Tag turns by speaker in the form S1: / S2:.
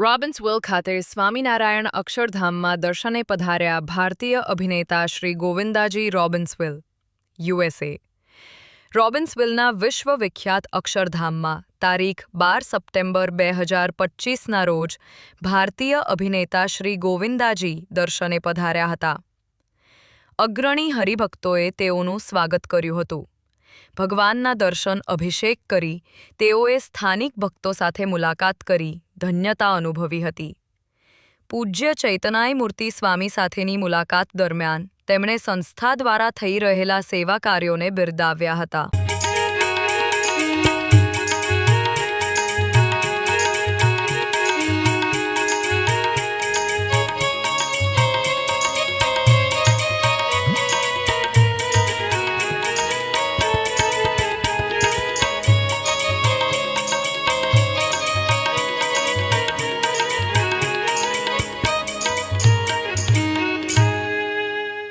S1: રોબિન્સવિલ ખાતે સ્વામિનારાયણ અક્ષરધામમાં દર્શને પધાર્યા ભારતીય અભિનેતા શ્રી ગોવિંદાજી રોબિન્સવિલ, યુએસએ. રોબિન્સવિલના વિશ્વવિખ્યાત અક્ષરધામમાં તારીખ 12 સપ્ટેમ્બર 2025ના રોજ ભારતીય અભિનેતા શ્રી ગોવિંદાજી દર્શને પધાર્યા હતા. અગ્રણી હરિભક્તોએ તેઓનું સ્વાગત કર્યું હતું. ભગવાનના દર્શન અભિષેક કરી તેઓએ સ્થાનિક ભક્તો સાથે મુલાકાત કરી ધન્યતા અનુભવી હતી. પૂજ્ય ચૈતનાય મૂર્તિ સ્વામી સાથેની મુલાકાત દરમિયાન તેમણે સંસ્થા દ્વારા થઈ રહેલા સેવા કાર્યોને બિરદાવ્યા હતા.